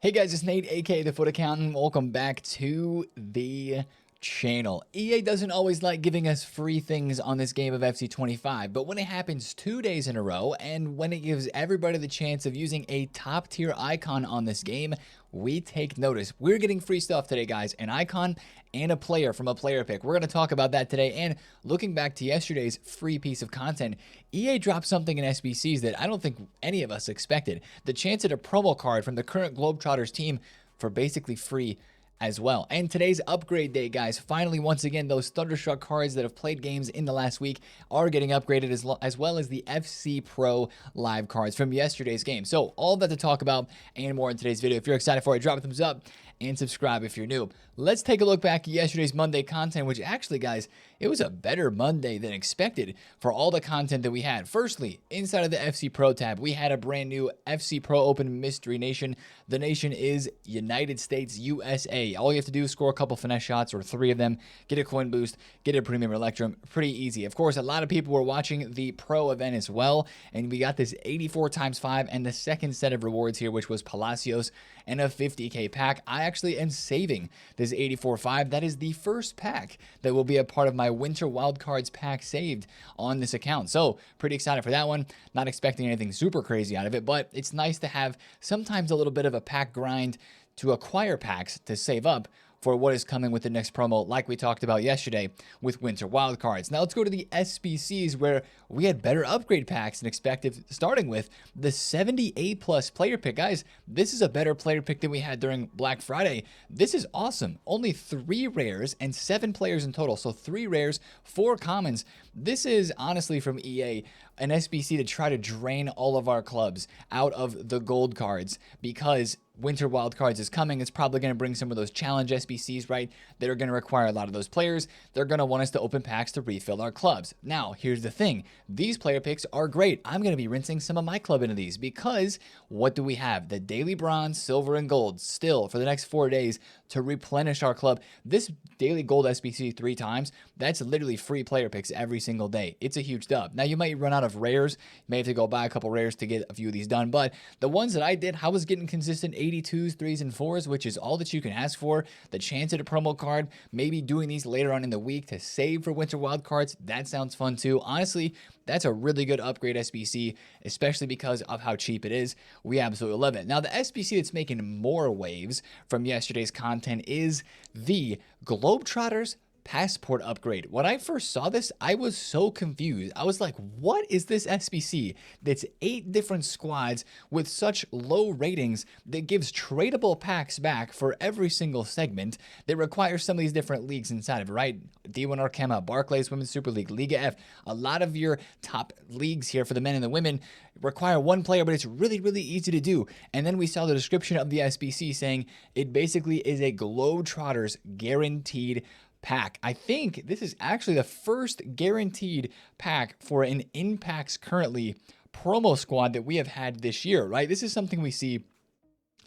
Hey guys, it's Nate, aka TheFutAccountant. Welcome back to the channel. EA doesn't always like giving us free things on this game of FC25, but when it happens 2 days in a row, and when it gives everybody the chance of using a top tier icon on this game, we take notice. We're getting free stuff today, guys. An icon and a player from a player pick. We're going to talk about that today. And looking back to yesterday's free piece of content, EA dropped something in SBCs that I don't think any of us expected. The chance at a promo card from the current Globetrotters team for basically free as well. And today's upgrade day, guys. Finally, once again, those Thunderstruck cards that have played games in the last week are getting upgraded, as well as the FC Pro live cards from yesterday's game. So all that to talk about and more in today's video. If you're excited for it, drop a thumbs up and subscribe if you're new. Let's take a look back at yesterday's Monday content, which actually, guys, it was a better Monday than expected for all the content that we had. Firstly, inside of the FC Pro tab, we had a brand new FC Pro Open Mystery Nation. The nation is United States, USA. All you have to do is score a couple finesse shots or 3 of them, get a coin boost, get a premium Electrum. Pretty easy. Of course, a lot of people were watching the Pro event as well, and we got this 84 times 5 and the second set of rewards here, which was Palacios and a 50k pack. I actually am saving this 84.5. That is the first pack that will be a part of my Winter Wildcards pack saved on this account. So pretty excited for that one. Not expecting anything super crazy out of it, but it's nice to have sometimes a little bit of a pack grind to acquire packs to save up for what is coming with the next promo, like we talked about yesterday with Winter Wildcards. Now let's go to the SBCs, where we had better upgrade packs than expected, starting with the 78 plus player pick. Guys, this is a better player pick than we had during Black Friday. This is awesome. Only 3 rares and 7 players in total. So 3 rares, 4 commons. This is honestly from EA, an SBC to try to drain all of our clubs out of the gold cards, because Winter Wildcards is coming. It's probably going to bring some of those challenge SBCs, right? That are going to require a lot of those players. They're going to want us to open packs to refill our clubs. Now, here's the thing. These player picks are great. I'm going to be rinsing some of my club into these, because what do we have? The daily bronze, silver, and gold still for the next 4 days to replenish our club. This daily gold SBC 3 times, that's literally free player picks every single day. It's a huge dub. Now, you might run out of rares. You may have to go buy a couple rares to get a few of these done, but the ones that I did, I was getting consistent 82s, 3s, and 4s, which is all that you can ask for. The chance at a promo card, maybe doing these later on in the week to save for Winter Wildcards, that sounds fun too. Honestly, that's a really good upgrade SBC, especially because of how cheap it is. We absolutely love it. Now, the SBC that's making more waves from yesterday's content is the Globetrotters passport upgrade. When I first saw this, I was so confused. I was like, what is this SBC that's 8 different squads with such low ratings that gives tradable packs back for every single segment that requires some of these different leagues inside of it, right? D1 Arkema, Barclays Women's Super League, Liga F. A lot of your top leagues here for the men and the women require 1 player, but it's really, really easy to do. And then we saw the description of the SBC saying it basically is a Globetrotters guaranteed pack. I think this is actually the first guaranteed pack for an Impacts Currently promo squad that we have had this year, right? This is something we see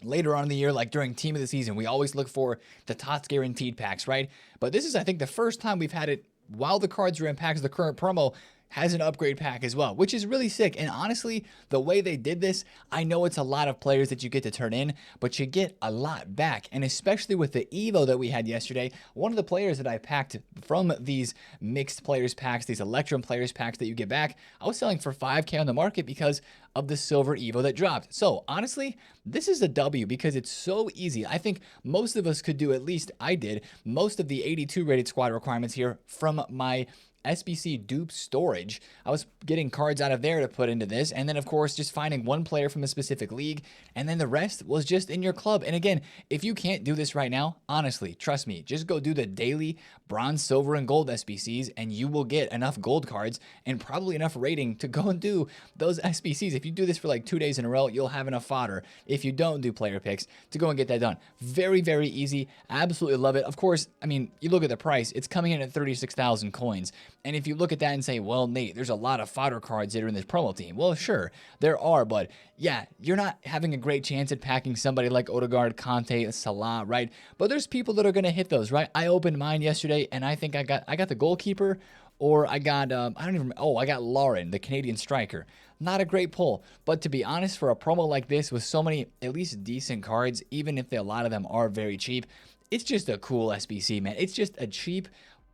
later on in the year, like during Team of the Season. We always look for the TOTS guaranteed packs, right? But this is, I think, the first time we've had it while the cards are in packs. The current promo has an upgrade pack as well, which is really sick. And honestly, the way they did this, I know it's a lot of players that you get to turn in, but you get a lot back. And especially with the Evo that we had yesterday, one of the players that I packed from these mixed players packs, these Electrum players packs that you get back, I was selling for 5k on the market because of the silver Evo that dropped. So honestly, this is a W because it's so easy. I think most of us could do, at least I did, most of the 82 rated squad requirements here from my SBC dupe storage. I was getting cards out of there to put into this, and then of course just finding 1 player from a specific league, and then the rest was just in your club. And again, if you can't do this right now, honestly, trust me, just go do the daily bronze, silver, and gold SBCs, and you will get enough gold cards and probably enough rating to go and do those SBCs. If you do this for like 2 days in a row, you'll have enough fodder, if you don't do player picks, to go and get that done. Very, very easy. Absolutely love it. Of course, I mean, you look at the price, it's coming in at 36,000 coins. And if you look at that and say, well, Nate, there's a lot of fodder cards that are in this promo team. Well, sure, there are, but yeah, you're not having a great chance at packing somebody like Odegaard, Conte, Salah, right? But there's people that are going to hit those, right? I opened mine yesterday, and I think I got the goalkeeper, or I got, I got Lauren, the Canadian striker. not a great pull. But to be honest, for a promo like this with so many at least decent cards, even if a lot of them are very cheap, it's just a cool SBC, man. It's just a cheap,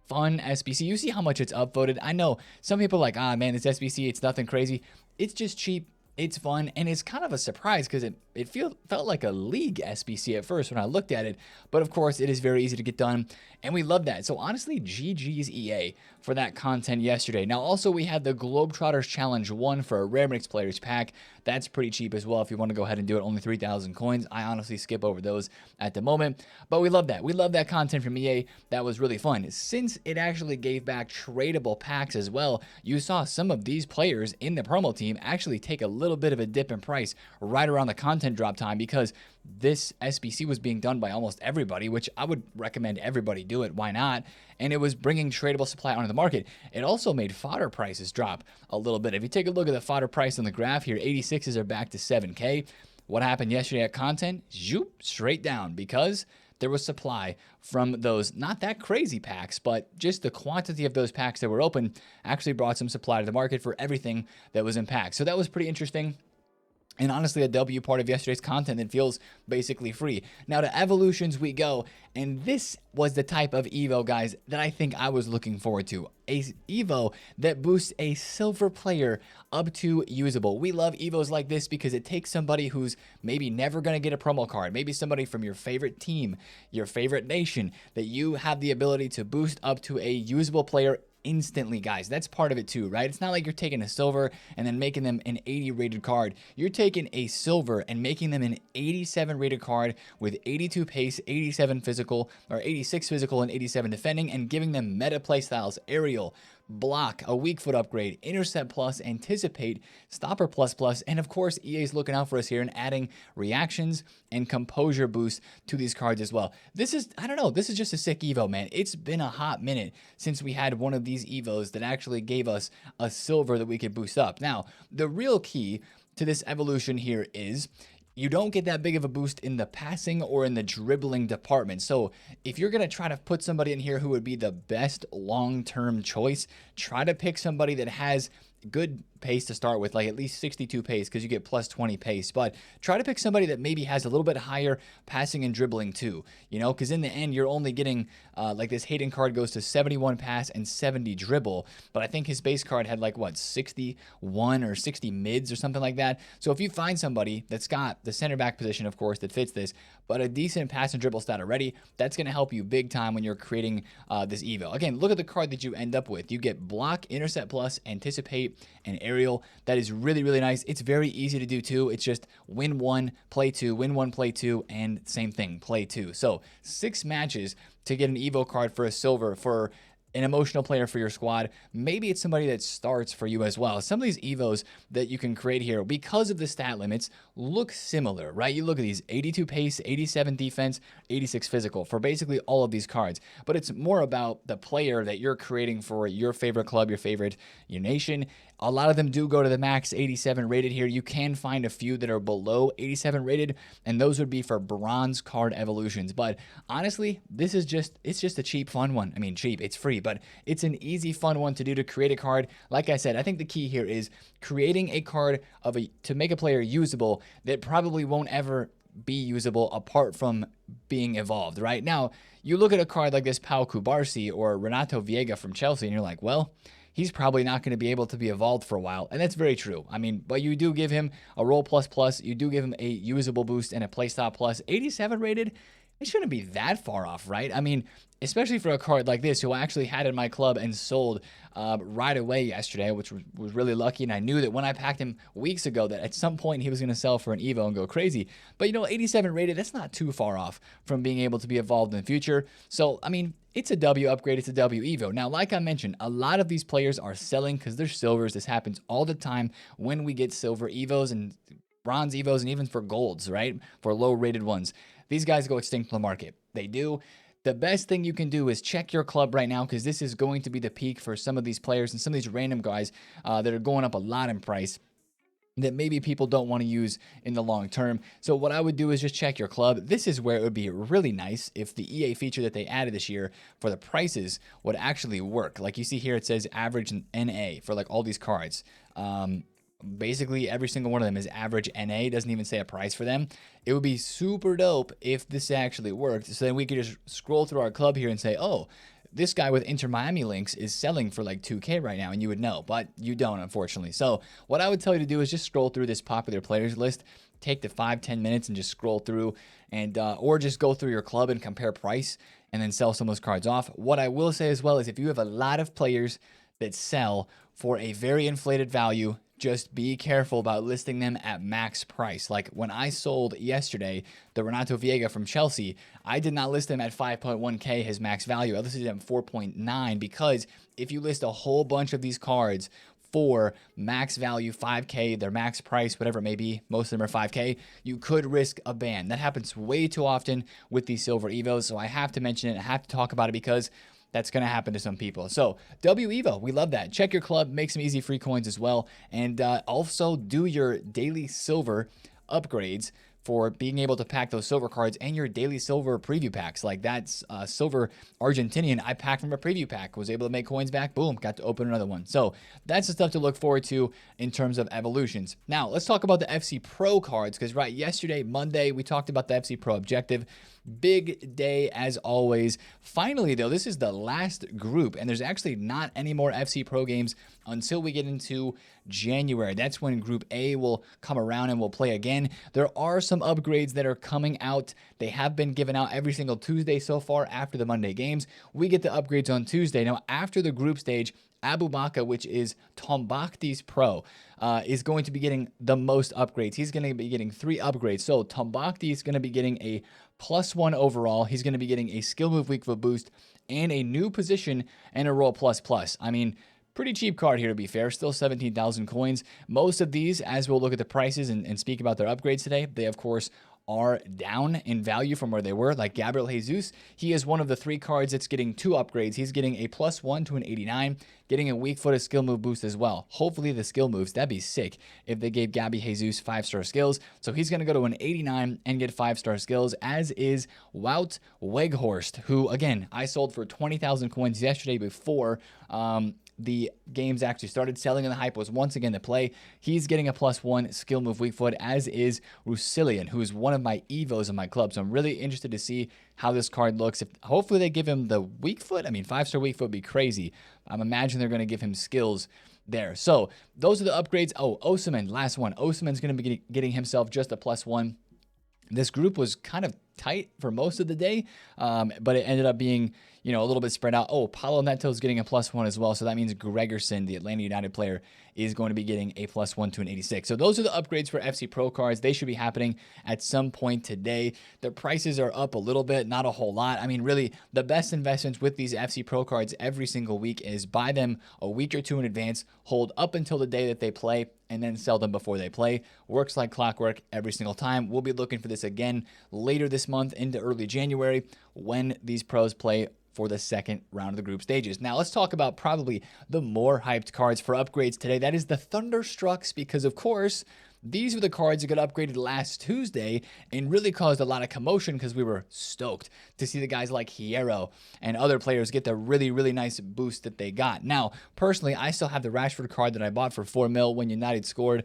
fun SBC. You see how much it's upvoted. I know some people are like, ah, man, this SBC, it's nothing crazy. It's just cheap. It's fun, and it's kind of a surprise because it felt like a league SBC at first when I looked at it, but of course it is very easy to get done, and we love that. So honestly, GG's EA for that content yesterday. Now also we had the Globetrotters Challenge 1 for a Rare Mix Players pack. That's pretty cheap as well if you want to go ahead and do it, only 3,000 coins. I honestly skip over those at the moment, but we love that. We love that content from EA. That was really fun. Since it actually gave back tradable packs as well, you saw some of these players in the promo team actually take a little bit of a dip in price right around the content drop time because this SBC was being done by almost everybody, which I would recommend everybody do it. Why not? And it was bringing tradable supply onto the market. It also made fodder prices drop a little bit. If you take a look at the fodder price on the graph here, 86s are back to 7K. What happened yesterday at content? Zoop, straight down because there was supply from those not that crazy packs, but just the quantity of those packs that were open actually brought some supply to the market for everything that was in packs. So that was pretty interesting. And honestly, a W part of yesterday's content that feels basically free. Now to evolutions we go, and this was the type of Evo, guys, that I think I was looking forward to. A Evo that boosts a silver player up to usable. We love Evos like this because it takes somebody who's maybe never going to get a promo card, maybe somebody from your favorite team, your favorite nation, that you have the ability to boost up to a usable player instantly, guys. That's part of it too, right? It's not like you're taking a silver and then making them an 80 rated card. You're taking a silver and making them an 87 rated card with 82 pace, 87 physical, or 86 physical and 87 defending, and giving them meta playstyles, aerial, block, a weak foot upgrade, intercept plus, anticipate, stopper plus plus, and of course EA's looking out for us here and adding reactions and composure boost to these cards as well. This is, I don't know, this is just a sick Evo, man. It's been a hot minute since we had one of these Evos that actually gave us a silver that we could boost up. Now, the real key to this evolution here is you don't get that big of a boost in the passing or in the dribbling department. So if you're going to try to put somebody in here who would be the best long-term choice, try to pick somebody that has good pace to start with, like at least 62 pace, because you get plus 20 pace. But try to pick somebody that maybe has a little bit higher passing and dribbling too, you know, because in the end you're only getting like this Hayden card goes to 71 pass and 70 dribble, but I think his base card had like what, 61 or 60 mids or something like that. So if you find somebody that's got the center back position, of course, that fits this, but a decent pass and dribble stat already, that's going to help you big time when you're creating this Evo. Again, look at the card that you end up with. You get block, intercept plus, anticipate, and aerial. That is really, really nice. It's very easy to do too. It's just win one, play two, win one, play two, and same thing, play two. So 6 matches to get an Evo card for a silver for an emotional player for your squad. Maybe it's somebody that starts for you as well. Some of these Evos that you can create here, because of the stat limits, look similar, right? You look at these 82 pace, 87 defense, 86 physical for basically all of these cards. But it's more about the player that you're creating for your favorite club, your nation. A lot of them do go to the max 87 rated here. You can find a few that are below 87 rated, and those would be for bronze card evolutions. But honestly, this is it's just a cheap, fun one. I mean, cheap, it's free, but it's an easy, fun one to do to create a card. Like I said, I think the key here is creating a card to make a player usable that probably won't ever be usable apart from being evolved. Right now, you look at a card like this Pau Cubarsí or Renato Viega from Chelsea, and you're like, well, he's probably not going to be able to be evolved for a while. And that's very true. I mean, but you do give him a roll plus plus, you do give him a usable boost and a playstyle plus. 87 rated, it shouldn't be that far off, right? I mean, especially for a card like this, who I actually had in my club and sold right away yesterday, which was really lucky. And I knew that when I packed him weeks ago that at some point he was going to sell for an Evo and go crazy. But, you know, 87 rated, that's not too far off from being able to be evolved in the future. So, I mean, it's a W upgrade, it's a W Evo. Now, like I mentioned, a lot of these players are selling because they're silvers. This happens all the time when we get silver Evos and bronze Evos and even for golds, right? For low rated ones. These guys go extinct from the market. They do. The best thing you can do is check your club right now, because this is going to be the peak for some of these players and some of these random guys that are going up a lot in price that maybe people don't want to use in the long term. So what I would do is just check your club. This is where it would be really nice if the EA feature that they added this year for the prices would actually work. Like you see here, it says average NA for like all these cards. basically every single one of them is average NA, doesn't even say a price for them. It would be super dope if this actually worked. So then we could just scroll through our club here and say, oh, this guy with Inter Miami links is selling for like 2K right now, and you would know, but you don't, unfortunately. So what I would tell you to do is just scroll through this popular players list, take the 5-10 minutes and just scroll through, and or just go through your club and compare price and then sell some of those cards off. What I will say as well is if you have a lot of players that sell for a very inflated value, just be careful about listing them at max price. Like when I sold yesterday the Renato Viega from Chelsea, I did not list him at 5.1K his max value. I listed him at 4.9 because if you list a whole bunch of these cards for max value 5K, their max price, whatever it may be, most of them are 5K, you could risk a ban. That happens way too often with these silver Evos, so I have to mention it. I have to talk about it because that's going to happen to some people. So WEVO, we love that. Check your club, make some easy free coins as well, and also do your daily silver upgrades for being able to pack those silver cards and your daily silver preview packs. Like that's silver Argentinian I packed from a preview pack, was able to make coins back, boom, got to open another one. So that's the stuff to look forward to in terms of evolutions. Now let's talk about the FC Pro cards, because right, yesterday, Monday, we talked about the FC Pro objective. Big day as always. Finally though, this is the last group, and there's actually not any more FC Pro games until we get into January. That's when Group A will come around and we'll play again. There are some upgrades that are coming out. They have been given out every single Tuesday so far after the Monday games. We get the upgrades on Tuesday. Now after the group stage, Abu Bakr, which is Tombakti's Pro, is going to be getting the most upgrades. He's going to be getting 3 upgrades. So Tombakti is going to be getting a +1 overall. He's going to be getting a skill move weak foot boost and a new position and a roll ++. I mean, pretty cheap card here to be fair, still 17,000 coins. Most of these, as we'll look at the prices and speak about their upgrades today, they of course are down in value from where they were. Like Gabriel Jesus, he is one of the 3 cards that's getting 2 upgrades. He's getting a +1 to an 89, getting a weak foot, a skill move boost as well. Hopefully the skill moves, that'd be sick if they gave Gabby Jesus 5-star skills. So he's going to go to an 89 and get 5-star skills, as is Wout Weghorst, who again, I sold for 20,000 coins yesterday before the games actually started. Selling and the hype was once again the play. He's getting a +1 skill move weak foot, as is Rusilian, who is one of my Evos in my club. So I'm really interested to see how this card looks. If hopefully they give him the weak foot. I mean, 5-star weak foot would be crazy. I'm imagining they're going to give him skills there. So those are the upgrades. Oh, Osimhen, last one. Osimhen's going to be getting himself just a +1. This group was kind of tight for most of the day, but it ended up being, you know, a little bit spread out. Oh, Paulo Neto's getting a +1 as well, so that means Gregerson, the Atlanta United player, is going to be getting a +1 to an 86. So those are the upgrades for FC Pro cards. They should be happening at some point today. The prices are up a little bit, not a whole lot. I mean, really, the best investments with these FC Pro cards every single week is buy them a week or 2 in advance, hold up until the day that they play, and then sell them before they play. Works like clockwork every single time. We'll be looking for this again later this month into early January when these pros play for the second round of the group stages. Now let's talk about probably the more hyped cards for upgrades today. That is the Thunderstrucks, because of course these were the cards that got upgraded last Tuesday and really caused a lot of commotion because we were stoked to see the guys like Hierro and other players get the really, really nice boost that they got. Now, personally, I still have the Rashford card that I bought for 4 mil when United scored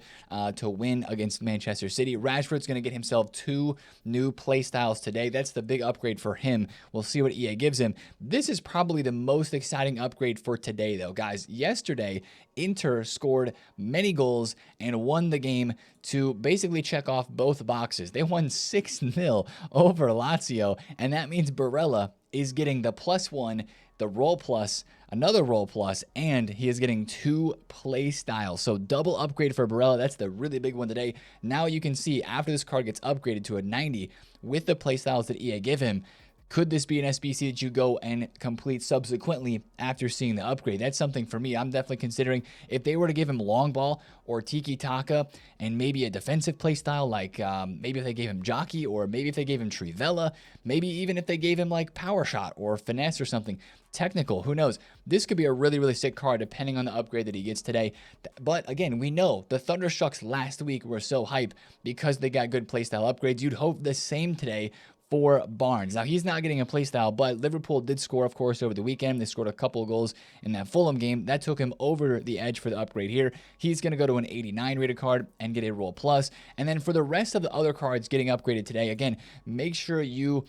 to win against Manchester City. Rashford's going to get himself 2 new play styles today. That's the big upgrade for him. We'll see what EA gives him. This is probably the most exciting upgrade for today, though, guys. Yesterday, Inter scored many goals and won the game to basically check off both boxes. They won 6-0 over Lazio, and that means Barella is getting the +1, the roll plus, another roll plus, and he is getting 2 play styles. So double upgrade for Barella. That's the really big one today. Now you can see after this card gets upgraded to a 90 with the play styles that EA give him, could this be an SBC that you go and complete subsequently after seeing the upgrade? That's something for me. I'm definitely considering if they were to give him long ball or tiki taka and maybe a defensive play style, like maybe if they gave him jockey, or maybe if they gave him Trivella, maybe even if they gave him like power shot or finesse or something technical, who knows? This could be a really, really sick card depending on the upgrade that he gets today. But again, we know the Thunderstrucks last week were so hype because they got good playstyle upgrades. You'd hope the same today for Barnes. Now, he's not getting a playstyle, but Liverpool did score, of course, over the weekend. They scored a couple of goals in that Fulham game. That took him over the edge for the upgrade here. He's going to go to an 89 rated card and get a Roll Plus. And then for the rest of the other cards getting upgraded today, again, make sure you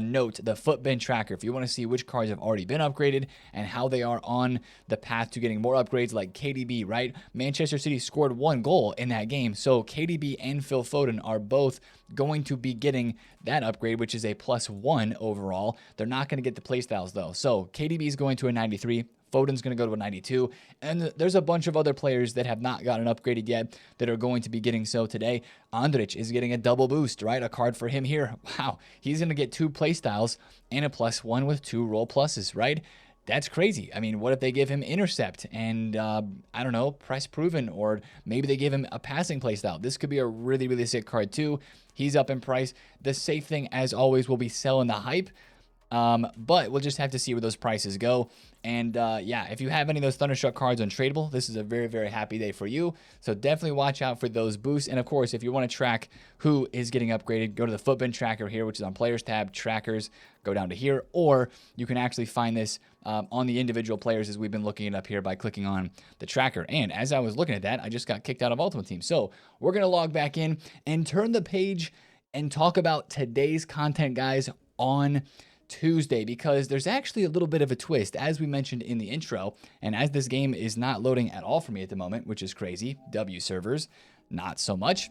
note the Footbin tracker if you want to see which cards have already been upgraded and how they are on the path to getting more upgrades, like KDB, right? Manchester City scored 1 goal in that game, so KDB and Phil Foden are both going to be getting that upgrade, which is a +1 overall. They're not going to get the playstyles though. So KDB is going to a 93. Foden's going to go to a 92. And there's a bunch of other players that have not gotten upgraded yet that are going to be getting so today. Andrich is getting a double boost, right? A card for him here. Wow. He's going to get 2 playstyles and a +1 with 2 Roll Pluses, right? That's crazy. I mean, what if they give him intercept and, I don't know, press proven, or maybe they give him a passing playstyle? This could be a really, really sick card too. He's up in price. The safe thing, as always, will be selling the hype. But we'll just have to see where those prices go. And yeah, if you have any of those Thunderstruck cards untradeable, this is a very, very happy day for you. So definitely watch out for those boosts. And of course, if you want to track who is getting upgraded, go to the Footbin tracker here, which is on Players tab, Trackers, go down to here, or you can actually find this on the individual players as we've been looking it up here by clicking on the tracker. And as I was looking at that, I just got kicked out of Ultimate Team. So we're going to log back in and turn the page and talk about today's content, guys, on Tuesday, because there's actually a little bit of a twist, as we mentioned in the intro, and as this game is not loading at all for me at the moment, which is crazy. W servers, not so much.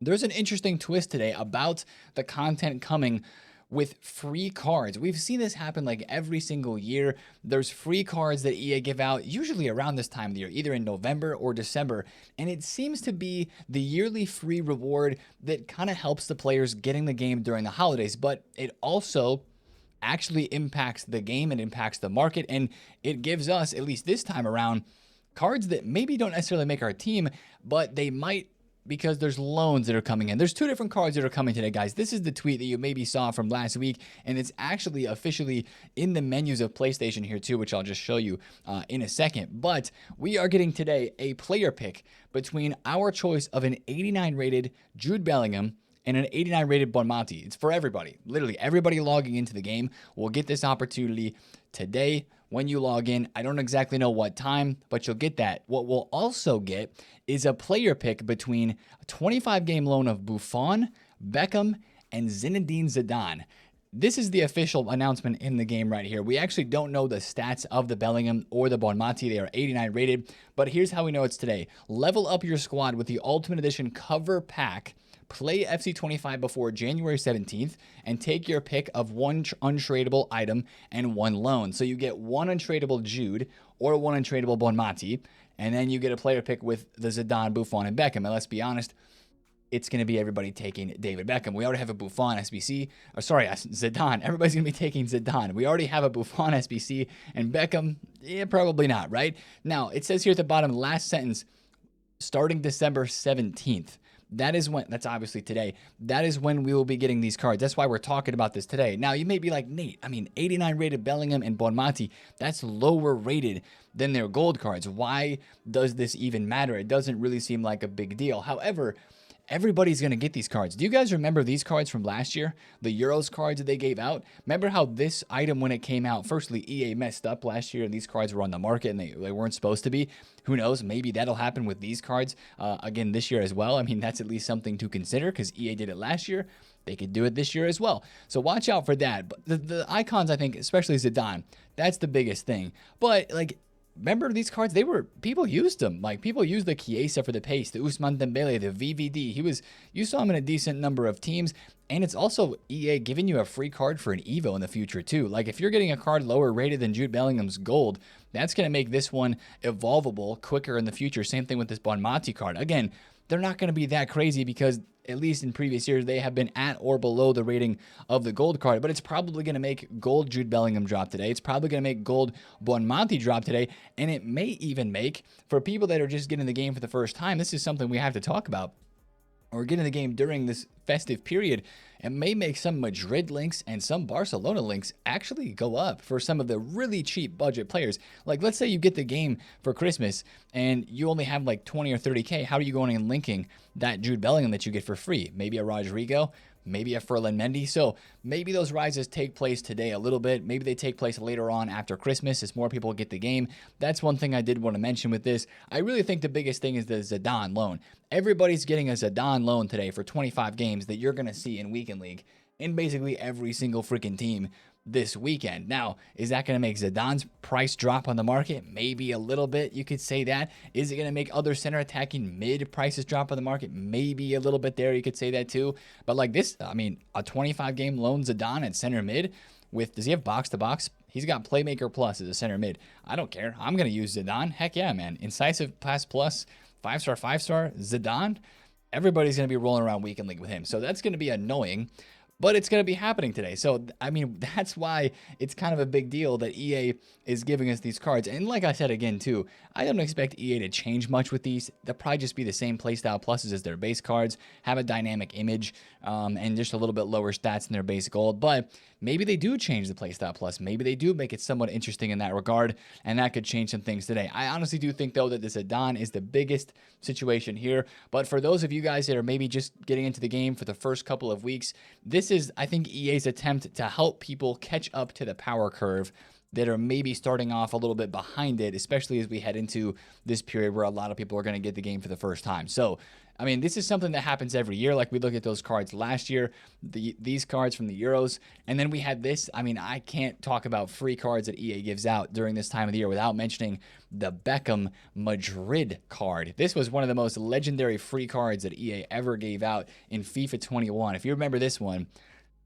There's an interesting twist today about the content coming with free cards. We've seen this happen like every single year. There's free cards that EA give out, usually around this time of the year, either in November or December, and it seems to be the yearly free reward that kind of helps the players getting the game during the holidays, but it also actually impacts the game and impacts the market, and it gives us, at least this time around, cards that maybe don't necessarily make our team, but they might, because there's loans that are coming in. There's 2 different cards that are coming today, guys. This is the tweet that you maybe saw from last week, and it's actually officially in the menus of PlayStation here too, which I'll just show you in a second. But we are getting today a player pick between our choice of an 89 rated Jude Bellingham and an 89 rated Bonmati. It's for everybody. Literally everybody logging into the game will get this opportunity today when you log in. I don't exactly know what time, but you'll get that. What we'll also get is a player pick between a 25 game loan of Buffon, Beckham, and Zinedine Zidane. This is the official announcement in the game right here. We actually don't know the stats of the Bellingham or the Bonmati. They are 89 rated, but here's how we know it's today. Level up your squad with the Ultimate Edition cover pack. Play FC25 before January 17th and take your pick of 1 untradeable item and 1 loan. So you get 1 untradeable Jude or 1 untradeable Bonmati, and then you get a player pick with the Zidane, Buffon, and Beckham. And let's be honest, it's going to be everybody taking David Beckham. We already have a Buffon SBC, or sorry, Zidane. Everybody's going to be taking Zidane. We already have a Buffon SBC, and Beckham, yeah, probably not, right? Now, it says here at the bottom, last sentence, starting December 17th. That is when, that's obviously today, that is when we will be getting these cards. That's why we're talking about this today. Now, you may be like, Nate, I mean, 89 rated Bellingham and Bonmati, that's lower rated than their gold cards. Why does this even matter? It doesn't really seem like a big deal. However, everybody's going to get these cards. Do you guys remember these cards from last year? The Euros cards that they gave out? Remember how this item, when it came out, firstly, EA messed up last year and these cards were on the market and they weren't supposed to be. Who knows? Maybe that'll happen with these cards again this year as well. I mean, that's at least something to consider because EA did it last year. They could do it this year as well. So watch out for that. But the icons, I think, especially Zidane, that's the biggest thing. But, like, remember these cards? People used them. Like, people used the Chiesa for the pace, the Ousmane Dembele, the VVD. You saw him in a decent number of teams. And it's also EA giving you a free card for an Evo in the future too. Like, if you're getting a card lower rated than Jude Bellingham's gold, that's going to make this one evolvable quicker in the future. Same thing with this Bonmati card. Again, they're not going to be that crazy because at least in previous years, they have been at or below the rating of the gold card, but it's probably going to make gold Jude Bellingham drop today. It's probably going to make gold Bonmati drop today, and it may even make, for people that are just getting the game for the first time, this is something we have to talk about, or getting the game during this festive period, it may make some Madrid links and some Barcelona links actually go up for some of the really cheap budget players. Like, let's say you get the game for Christmas and you only have like 20 or 30K. How are you going and linking that Jude Bellingham that you get for free? Maybe a Rodrigo, maybe a Ferland Mendy. So maybe those rises take place today a little bit. Maybe they take place later on after Christmas as more people get the game. That's one thing I did want to mention with this. I really think the biggest thing is the Zidane loan. Everybody's getting a Zidane loan today for 25 games that you're going to see in Weekend League in basically every single freaking team this weekend. Now, is that going to make Zidane's price drop on the market? Maybe a little bit, you could say that. Is it going to make other center attacking mid prices drop on the market? Maybe a little bit there, you could say that too. But like this, I mean, a 25 game loan Zidane at center mid with, does he have box to box? He's got Playmaker Plus as a center mid. I don't care. I'm going to use Zidane. Heck yeah, man. Incisive Pass Plus, 5-star, 5-star, Zidane. Everybody's going to be rolling around Weekend League with him. So that's going to be annoying. But it's going to be happening today. So, I mean, that's why it's kind of a big deal that EA is giving us these cards. And like I said again, too, I don't expect EA to change much with these. They'll probably just be the same playstyle pluses as their base cards, have a dynamic image, and just a little bit lower stats than their base gold. But maybe they do change the playstyle plus. Maybe they do make it somewhat interesting in that regard, and that could change some things today. I honestly do think, though, that this Zidane is the biggest situation here. But for those of you guys that are maybe just getting into the game for the first couple of weeks, this is, I think, EA's attempt to help people catch up to the power curve that are maybe starting off a little bit behind it, especially as we head into this period where a lot of people are going to get the game for the first time. So, I mean, this is something that happens every year. Like we look at those cards last year, these cards from the Euros, and then we had this. I mean, I can't talk about free cards that EA gives out during this time of the year without mentioning the Beckham Madrid card. This was one of the most legendary free cards that EA ever gave out in FIFA 21. If you remember this one,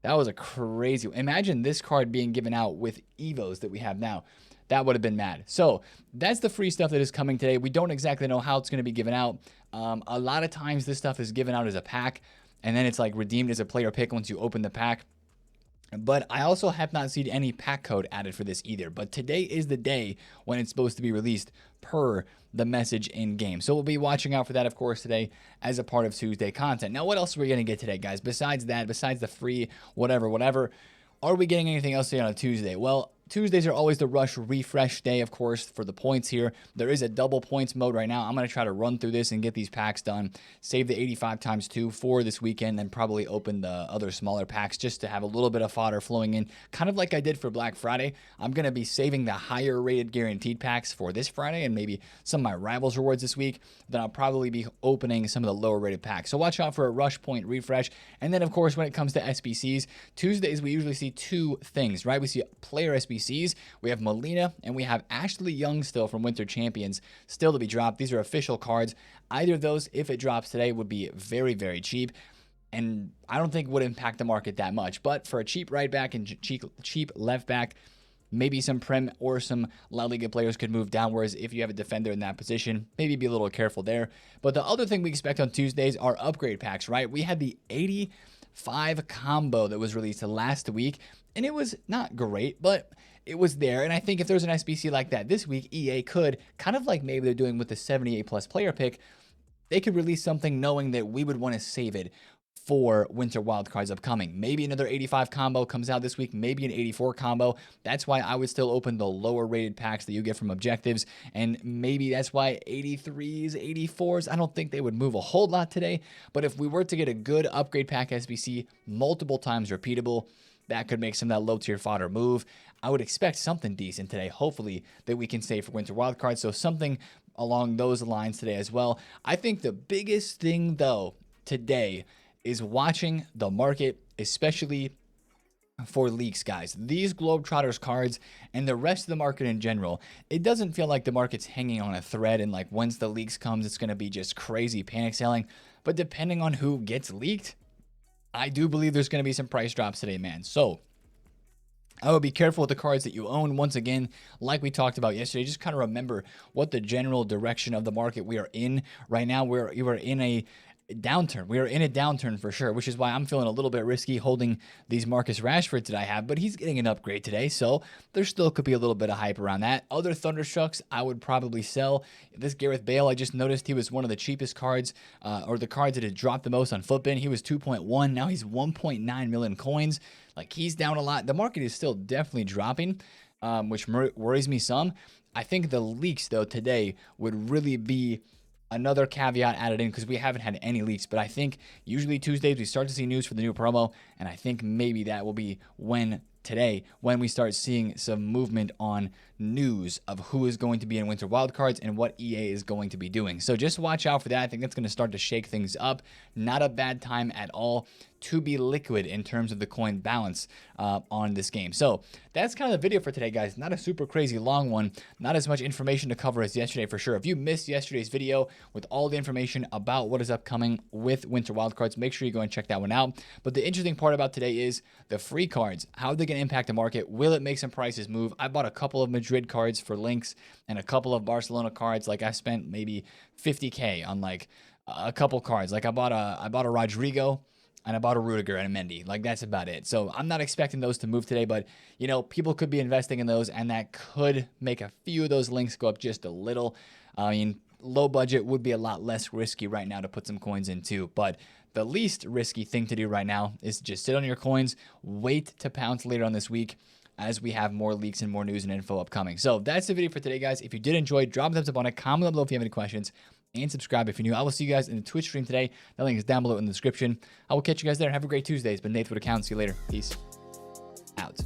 that was a crazy. Imagine this card being given out with Evos that we have now. That would have been mad. So that's the free stuff that is coming today. We don't exactly know how it's going to be given out. A lot of times this stuff is given out as a pack, and then it's like redeemed as a player pick once you open the pack. But I also have not seen any pack code added for this either. But today is the day when it's supposed to be released per the message in game. So we'll be watching out for that, of course, today as a part of Tuesday content. Now, what else are we going to get today, guys? Besides that, besides the free whatever, are we getting anything else today on a Tuesday? Well, Tuesdays are always the rush refresh day, of course, for the points here. There is a double points mode right now. I'm going to try to run through this and get these packs done. Save the 85 times 2 for this weekend and probably open the other smaller packs just to have a little bit of fodder flowing in. Kind of like I did for Black Friday. I'm going to be saving the higher rated guaranteed packs for this Friday and maybe some of my Rivals rewards this week. Then I'll probably be opening some of the lower rated packs. So watch out for a rush point refresh. And then, of course, when it comes to SBCs, Tuesdays we usually see two things, right? We see player SBCs. We have Molina and we have Ashley Young still from Winter Champions still to be dropped. These are official cards. Either of those, if it drops today, would be very, very cheap. And I don't think would impact the market that much. But for a cheap right back and cheap left back, maybe some Prem or some La Liga players could move downwards if you have a defender in that position. Maybe be a little careful there. But the other thing we expect on Tuesdays are upgrade packs, right? We had the 85 combo that was released last week, and it was not great, but it was there. And I think if there's an SBC like that this week, EA could, kind of like maybe they're doing with the 78 plus player pick, they could release something knowing that we would want to save it for winter wildcards upcoming. Maybe another 85 combo comes out this week, maybe an 84 combo. That's why I would still open the lower rated packs that you get from objectives. And maybe that's why 83s, 84s, I don't think they would move a whole lot today. But if we were to get a good upgrade pack SBC multiple times repeatable, that could make some of that low tier fodder move. I would expect something decent today, hopefully, that we can save for winter wildcards. So something along those lines today as well. I think the biggest thing, though, today is watching the market, especially for leaks, guys. These Globetrotters cards and the rest of the market in general, it doesn't feel like the market's hanging on a thread and like once the leaks comes, it's going to be just crazy panic selling. But depending on who gets leaked, I do believe there's going to be some price drops today, man. So I would be careful with the cards that you own. Once again, like we talked about yesterday, just kind of remember what the general direction of the market we are in right now. We are in a downturn. We are in a downturn for sure, which is why I'm feeling a little bit risky holding these Marcus Rashfords that I have, but he's getting an upgrade today, so there still could be a little bit of hype around that. Other Thunderstrucks I would probably sell. This Gareth Bale, I just noticed he was one of the cheapest cards, or the cards that had dropped the most on Footbin. He was 2.1, now he's 1.9 million coins. Like, he's down a lot. The market is still definitely dropping, which worries me some. I think the leaks, though, today would really be another caveat added in because we haven't had any leaks, but I think usually Tuesdays we start to see news for the new promo, and I think maybe that will be today when we start seeing some movement on news of who is going to be in Winter Wildcards and what EA is going to be doing. So just watch out for that. I think that's going to start to shake things up. Not a bad time at all to be liquid in terms of the coin balance on this game. So that's kind of the video for today, guys. Not a super crazy long one. Not as much information to cover as yesterday for sure. If you missed yesterday's video with all the information about what is upcoming with Winter Wildcards, make sure you go and check that one out. But the interesting part about today is the free cards. How are they going to impact the market? Will it make some prices move? I bought a couple of Madrid cards for links and a couple of Barcelona cards. Like I spent maybe 50K on like a couple cards. Like I bought a Rodrigo and I bought a Rudiger and a Mendy. Like that's about it. So I'm not expecting those to move today, but you know, people could be investing in those and that could make a few of those links go up just a little. I mean, low budget would be a lot less risky right now to put some coins into, but the least risky thing to do right now is just sit on your coins, wait to pounce later on this week as we have more leaks and more news and info upcoming. So that's the video for today, guys. If you did enjoy, drop a thumbs up on it, comment down below if you have any questions, and subscribe if you're new. I will see you guys in the Twitch stream today. The link is down below in the description. I will catch you guys there. Have a great Tuesday. It's been TheFutAccountant. See you later. Peace out.